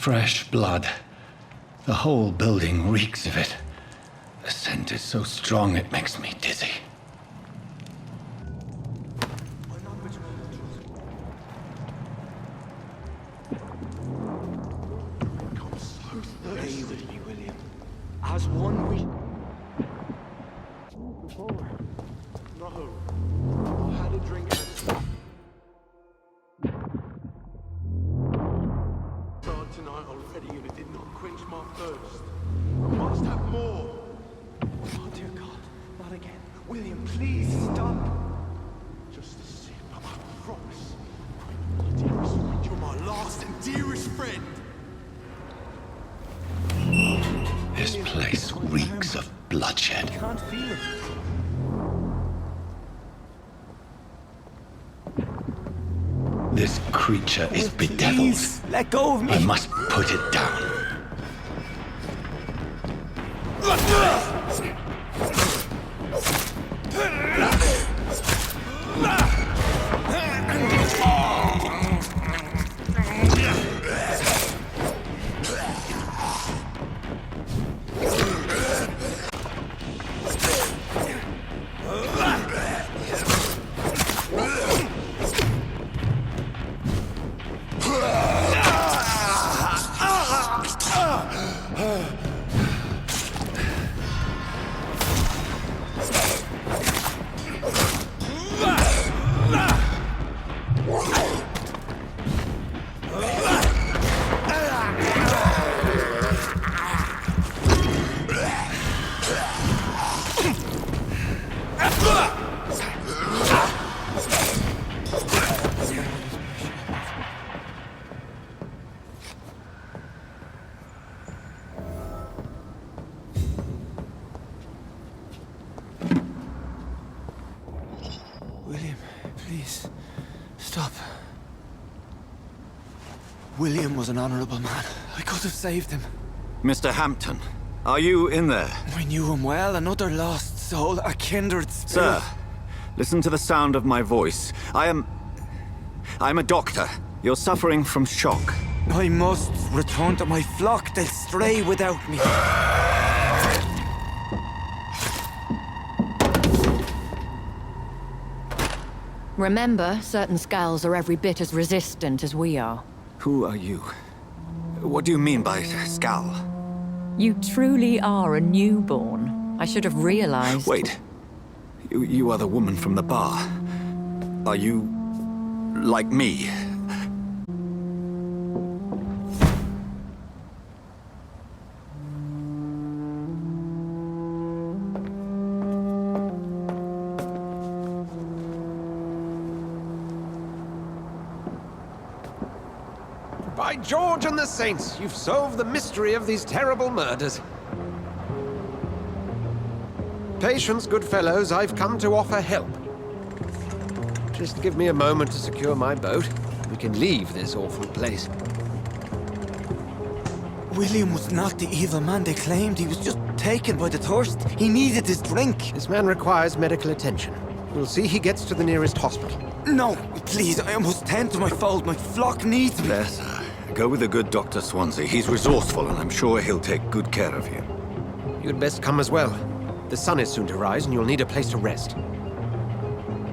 fresh blood. The whole building reeks of it. The scent is so strong it makes me dizzy. As one we... No. I had a drink and... Started tonight already and it did not quench my thirst. I must have more. Oh, dear God. Not again. William, please stop. Just a sip, I promise. My dearest friend, you're my last and dearest friend. This place reeks of bloodshed. I can't feel it. This creature is bedeviled. Please, let go of me. I must put it down. William, please, stop. William was an honorable man. I could have saved him. Mr. Hampton, are you in there? I knew him well, another lost soul, a kindred spirit. Sir, listen to the sound of my voice. I'm a doctor. You're suffering from shock. I must return to my flock. They'll stray without me. Remember, certain skulls are every bit as resistant as we are. Who are you? What do you mean by Skal? You truly are a newborn. I should have realized. Wait. You are the woman from the bar. Are you... like me? By George and the Saints, you've solved the mystery of these terrible murders. Patience, good fellows, I've come to offer help. Just give me a moment to secure my boat. We can leave this awful place. William was not the evil man they claimed. He was just taken by the thirst. He needed his drink. This man requires medical attention. We'll see he gets to the nearest hospital. No, please, I must tend to my fold. My flock needs me. There, sir. Go with the good Dr. Swansea. He's resourceful, and I'm sure he'll take good care of you. You'd best come as well. The sun is soon to rise, and you'll need a place to rest.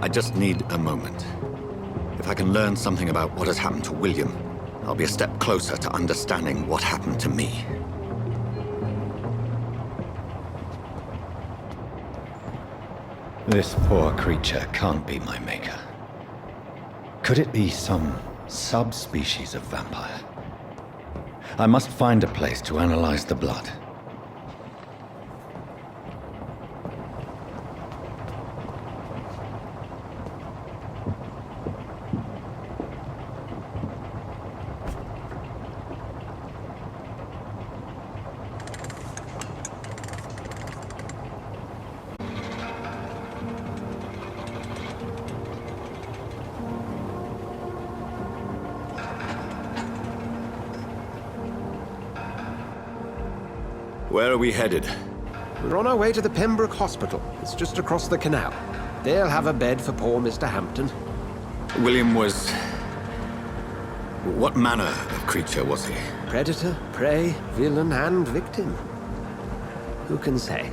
I just need a moment. If I can learn something about what has happened to William, I'll be a step closer to understanding what happened to me. This poor creature can't be my maker. Could it be some subspecies of vampire? I must find a place to analyze the blood. Where are we headed? We're on our way to the Pembroke Hospital. It's just across the canal. They'll have a bed for poor Mr. Hampton. William was... What manner of creature was he? Predator, prey, villain, and victim. Who can say?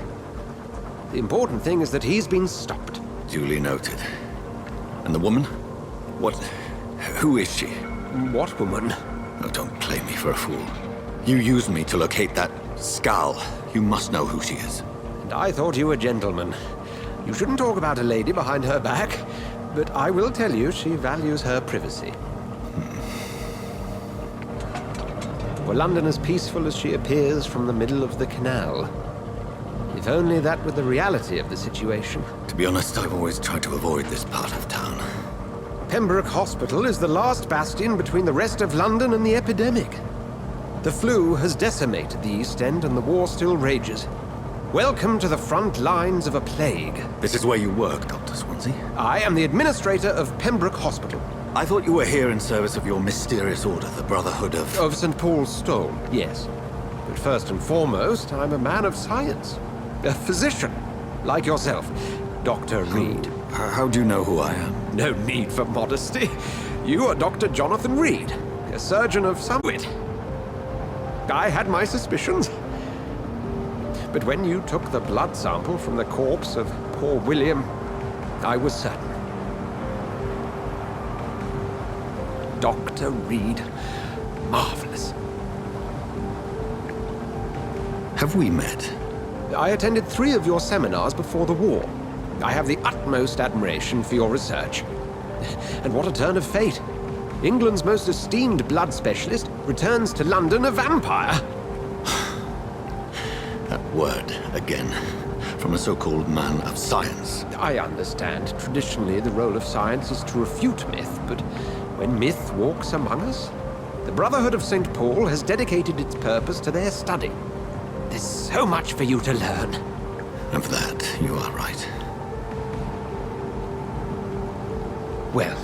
The important thing is that he's been stopped. Duly noted. And the woman? What... who is she? What woman? Oh, don't play me for a fool. You used me to locate that skull. You must know who she is. And I thought you a gentleman. You shouldn't talk about a lady behind her back, but I will tell you she values her privacy. Were London as peaceful as she appears from the middle of the canal? If only that were the reality of the situation. To be honest, I've always tried to avoid this part of town. Pembroke Hospital is the last bastion between the rest of London and the epidemic. The flu has decimated the East End and the war still rages. Welcome to the front lines of a plague. This is where you work, Dr. Swansea? I am the administrator of Pembroke Hospital. I thought you were here in service of your mysterious order, the Brotherhood of... Of St. Paul's Stole, yes. But first and foremost, I'm a man of science. A physician, like yourself, Dr. Reed. How do you know who I am? No need for modesty. You are Dr. Jonathan Reed, a surgeon of some wit. I had my suspicions. But when you took the blood sample from the corpse of poor William, I was certain. Dr. Reed. Marvelous. Have we met? I attended 3 of your seminars before the war. I have the utmost admiration for your research. And what a turn of fate. England's most esteemed blood specialist returns to London a vampire. That word, again. From a so-called man of science. I understand. Traditionally, the role of science is to refute myth, but when myth walks among us, the Brotherhood of St. Paul has dedicated its purpose to their study. There's so much for you to learn. And for that, you are right. Well,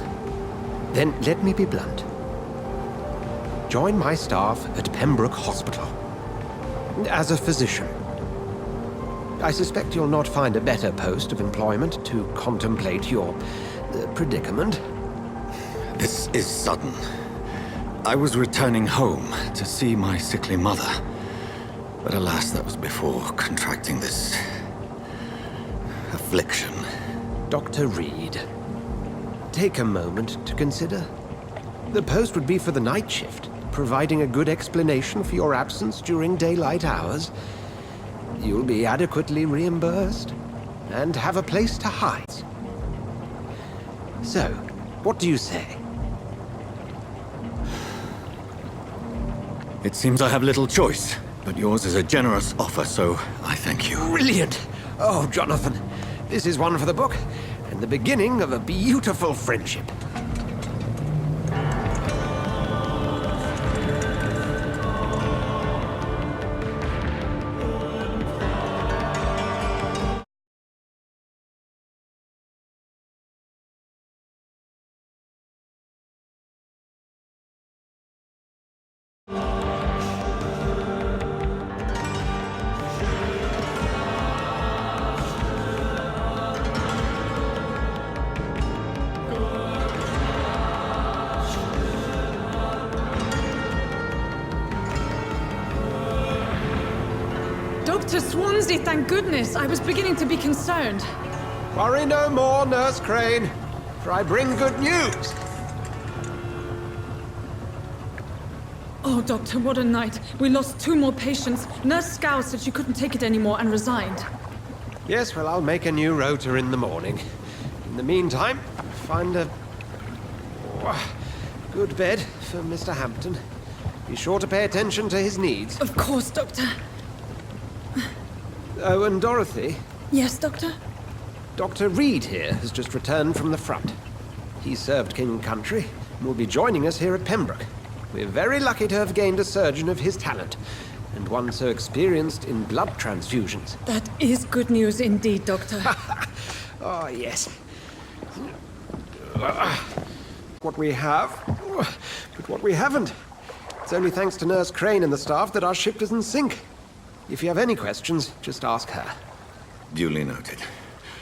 then let me be blunt. Join my staff at Pembroke Hospital. As a physician. I suspect you'll not find a better post of employment to contemplate your predicament. This is sudden. I was returning home to see my sickly mother. But alas, that was before contracting this... affliction. Dr. Reed, take a moment to consider. The post would be for the night shift, providing a good explanation for your absence during daylight hours. You'll be adequately reimbursed and have a place to hide. So, what do you say? It seems I have little choice, but yours is a generous offer, so I thank you. Brilliant! Oh, Jonathan, this is one for the book, and the beginning of a beautiful friendship. Dr. Swansea, thank goodness. I was beginning to be concerned. Worry no more, Nurse Crane, for I bring good news. Oh, Doctor, what a night. We lost 2 more patients. Nurse Scow said she couldn't take it anymore and resigned. Yes, well, I'll make a new rota in the morning. In the meantime, find a good bed for Mr. Hampton. Be sure to pay attention to his needs. Of course, Doctor. Oh, and Dorothy, Yes, Doctor? Dr. Reed here has just returned from the front. He served King and Country and will be joining us here at Pembroke. We're very lucky to have gained a surgeon of his talent, and one so experienced in blood transfusions. That is good news indeed, Doctor. Oh, yes. What we have, but what we haven't. It's only thanks to Nurse Crane and the staff that our ship doesn't sink. If you have any questions, just ask her. Duly noted.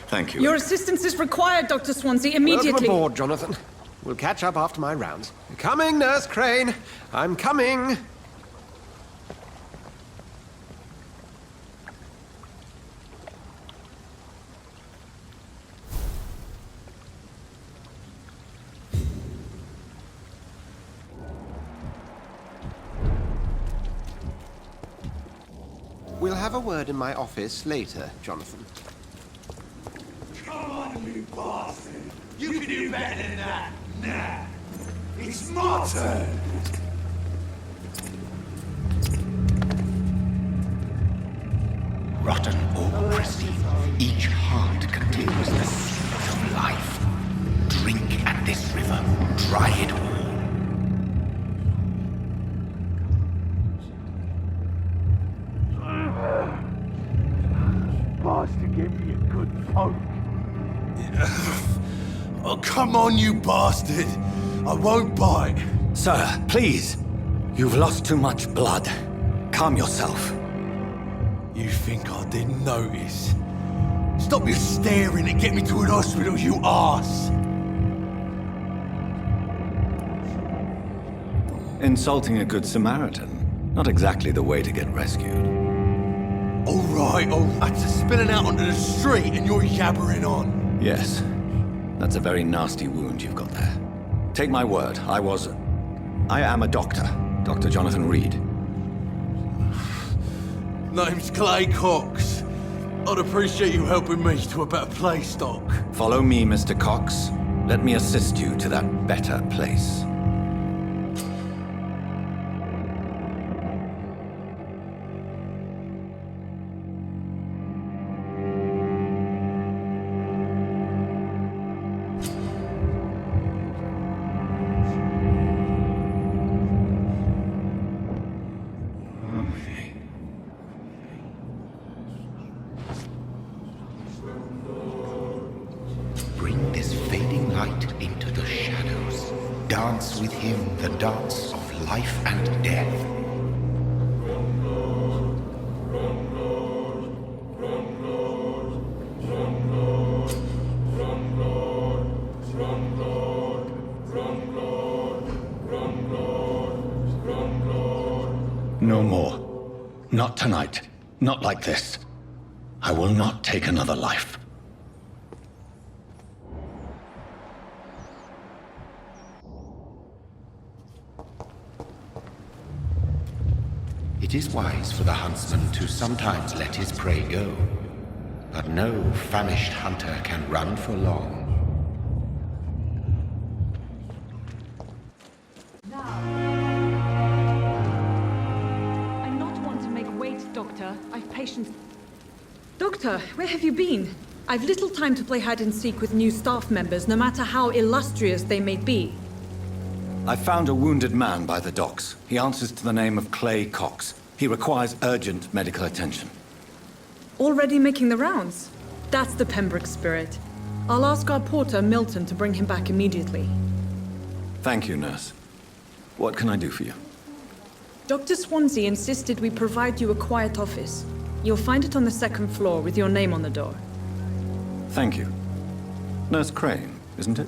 Thank you. Your assistance is required, Dr. Swansea, immediately. Welcome aboard, Jonathan. We'll catch up after my rounds. Coming, Nurse Crane! I'm coming! We'll have a word in my office later, Jonathan. Come on, you bastard! You can do better than that! Nah! It's my turn! Rotten or pristine, each heart contains the seeds of life. Drink at this river, try it all. Bastard gave me a good poke. Oh, come on, you bastard! I won't bite. Sir, please. You've lost too much blood. Calm yourself. You think I didn't notice? Stop your staring and get me to an hospital, you arse! Insulting a good Samaritan. Not exactly the way to get rescued. Alright, That's spilling out onto the street and you're yabbering on. Yes. That's a very nasty wound you've got there. Take my word, I am a doctor. Dr. Jonathan Reed. Name's Clay Cox. I'd appreciate you helping me to a better place, Doc. Follow me, Mr. Cox. Let me assist you to that better place. Bring this fading light into the shadows. Dance with him the dance of life and death. No more. Not tonight. Not like this. I will not take another life. It is wise for the huntsman to sometimes let his prey go, but no famished hunter can run for long. I'm not one to make wait, Doctor. I've patience. Doctor, where have you been? I've little time to play hide and seek with new staff members, no matter how illustrious they may be. I found a wounded man by the docks. He answers to the name of Clay Cox. He requires urgent medical attention. Already making the rounds? That's the Pembroke spirit. I'll ask our porter, Milton, to bring him back immediately. Thank you, nurse. What can I do for you? Dr. Swansea insisted we provide you a quiet office. You'll find it on the second floor with your name on the door. Thank you. Nurse Crane, isn't it?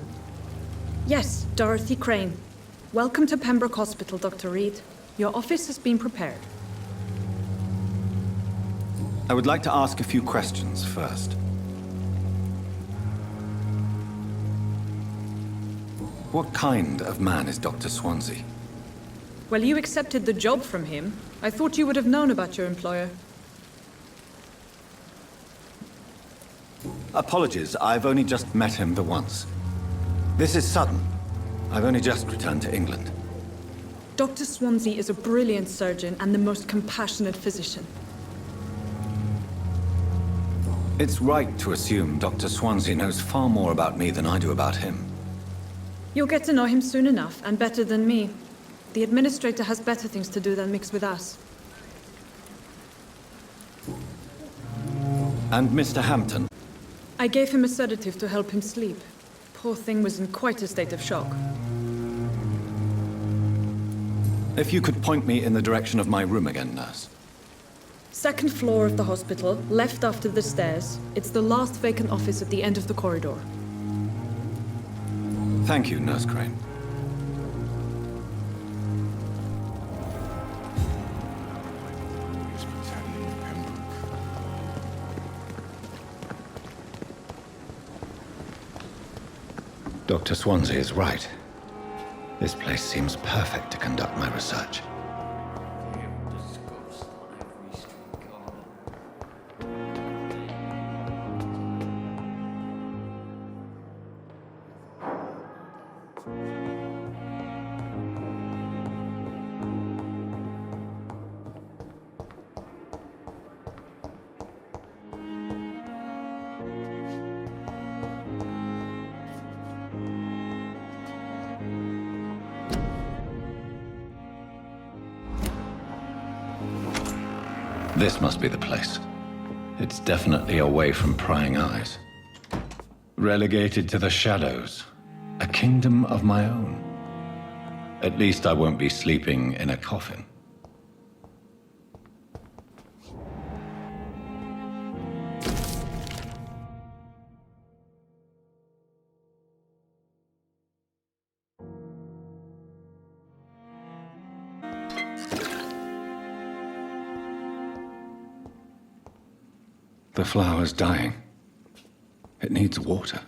Yes, Dorothy Crane. Welcome to Pembroke Hospital, Dr. Reed. Your office has been prepared. I would like to ask a few questions first. What kind of man is Dr. Swansea? Well, you accepted the job from him. I thought you would have known about your employer. Apologies, I've only just met him the once. This is sudden. I've only just returned to England. Dr. Swansea is a brilliant surgeon and the most compassionate physician. It's right to assume Dr. Swansea knows far more about me than I do about him. You'll get to know him soon enough, and better than me. The administrator has better things to do than mix with us. And Mr. Hampton? I gave him a sedative to help him sleep. Poor thing was in quite a state of shock. If you could point me in the direction of my room again, nurse. Second floor of the hospital, left after the stairs. It's the last vacant office at the end of the corridor. Thank you, Nurse Crane. Dr. Swansea is right. This place seems perfect to conduct my research. This must be the place. It's definitely away from prying eyes. Relegated to the shadows. A kingdom of my own. At least I won't be sleeping in a coffin. The flower's dying. It needs water.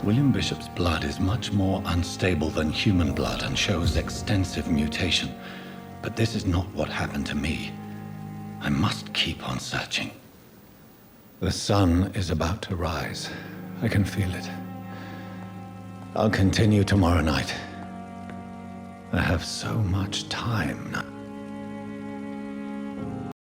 William Bishop's blood is much more unstable than human blood and shows extensive mutation. But this is not what happened to me. I must keep on searching. The sun is about to rise. I can feel it. I'll continue tomorrow night. I have so much time now.